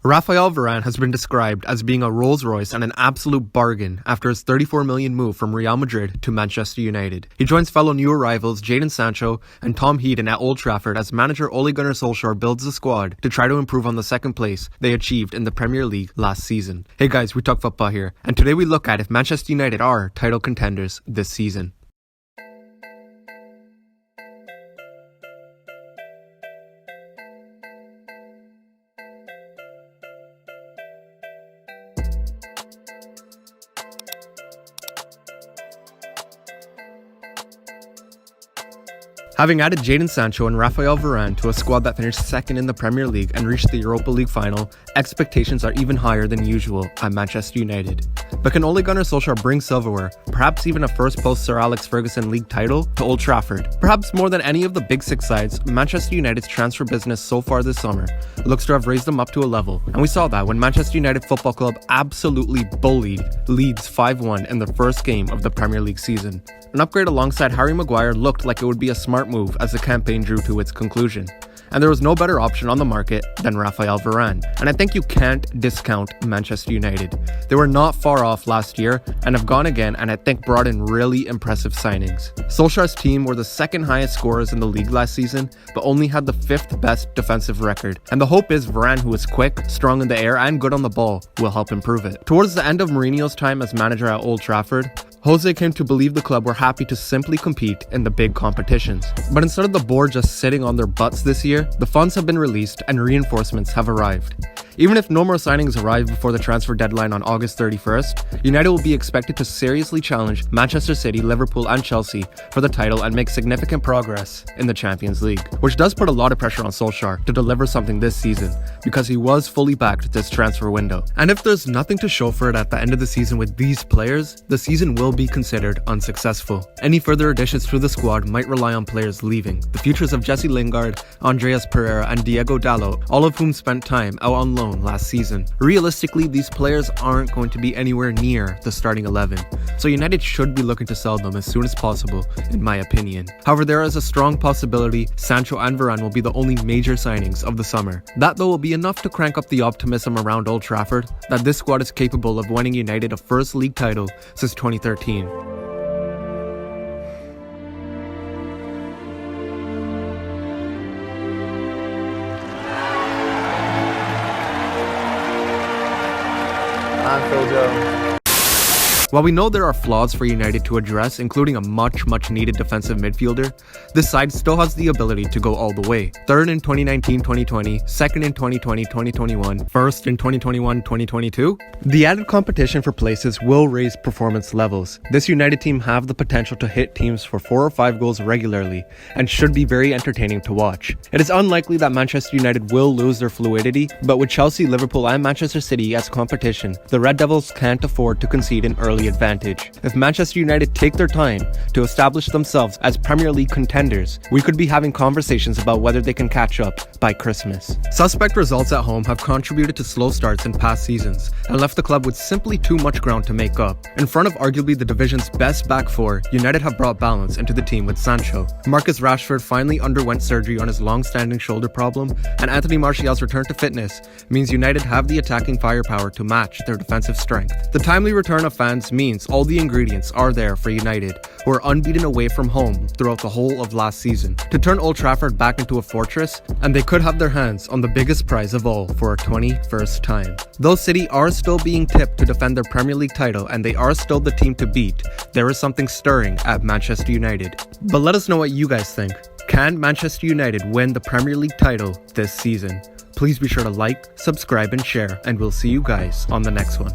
Rafael Varane has been described as being a Rolls Royce and an absolute bargain after his $34 million move from Real Madrid to Manchester United. He joins fellow new arrivals Jadon Sancho and Tom Heaton at Old Trafford as manager Ole Gunnar Solskjaer builds the squad to try to improve on the second place they achieved in the Premier League last season. Hey guys, we talk football here, and today we look at if Manchester United are title contenders this season. Having added Jadon Sancho and Rafael Varane to a squad that finished second in the Premier League and reached the Europa League final, expectations are even higher than usual at Manchester United. But can Ole Gunnar Solskjaer bring silverware, perhaps even a first post-Sir Alex Ferguson league title, to Old Trafford? Perhaps more than any of the big six sides, Manchester United's transfer business so far this summer looks to have raised them up to a level, and we saw that when Manchester United Football Club absolutely bullied Leeds 5-1 in the first game of the Premier League season. An upgrade alongside Harry Maguire looked like it would be a smart move as the campaign drew to its conclusion. And there was no better option on the market than Rafael Varane. And I think you can't discount Manchester United. They were not far off last year and have gone again, and I think brought in really impressive signings. Solskjaer's team were the second highest scorers in the league last season, but only had the fifth best defensive record. And the hope is Varane, who is quick, strong in the air, and good on the ball, will help improve it. Towards the end of Mourinho's time as manager at Old Trafford, Jose came to believe the club were happy to simply compete in the big competitions. But instead of the board just sitting on their butts this year, the funds have been released and reinforcements have arrived. Even if no more signings arrive before the transfer deadline on August 31st, United will be expected to seriously challenge Manchester City, Liverpool and Chelsea for the title and make significant progress in the Champions League, which does put a lot of pressure on Solskjaer to deliver something this season because he was fully backed this transfer window. And if there's nothing to show for it at the end of the season with these players, the season will be considered unsuccessful. Any further additions to the squad might rely on players leaving. The futures of Jesse Lingard, Andreas Pereira and Diego Dalot, all of whom spent time out on loan last season. Realistically, these players aren't going to be anywhere near the starting 11, so United should be looking to sell them as soon as possible, in my opinion. However, there is a strong possibility Sancho and Varane will be the only major signings of the summer. That though will be enough to crank up the optimism around Old Trafford that this squad is capable of winning United a first league title since 2013. While we know there are flaws for United to address, including a much needed defensive midfielder, this side still has the ability to go all the way. Third in 2019-2020, second in 2020-2021, first in 2021-2022. The added competition for places will raise performance levels. This United team have the potential to hit teams for 4 or 5 goals regularly and should be very entertaining to watch. It is unlikely that Manchester United will lose their fluidity, but with Chelsea, Liverpool and Manchester City as competition, the Red Devils can't afford to concede an early advantage. If Manchester United take their time to establish themselves as Premier League contenders, we could be having conversations about whether they can catch up by Christmas. Suspect results at home have contributed to slow starts in past seasons and left the club with simply too much ground to make up. In front of arguably the division's best back four, United have brought balance into the team with Sancho. Marcus Rashford finally underwent surgery on his long-standing shoulder problem, and Anthony Martial's return to fitness means United have the attacking firepower to match their defensive strength. The timely return of fans means all the ingredients are there for United, who are unbeaten away from home throughout the whole of last season, to turn Old Trafford back into a fortress, and they could have their hands on the biggest prize of all for a 21st time. Though City are still being tipped to defend their Premier League title and they are still the team to beat, there is something stirring at Manchester United. But let us know what you guys think. Can Manchester United win the Premier League title this season? Please be sure to like, subscribe and share, and we'll see you guys on the next one.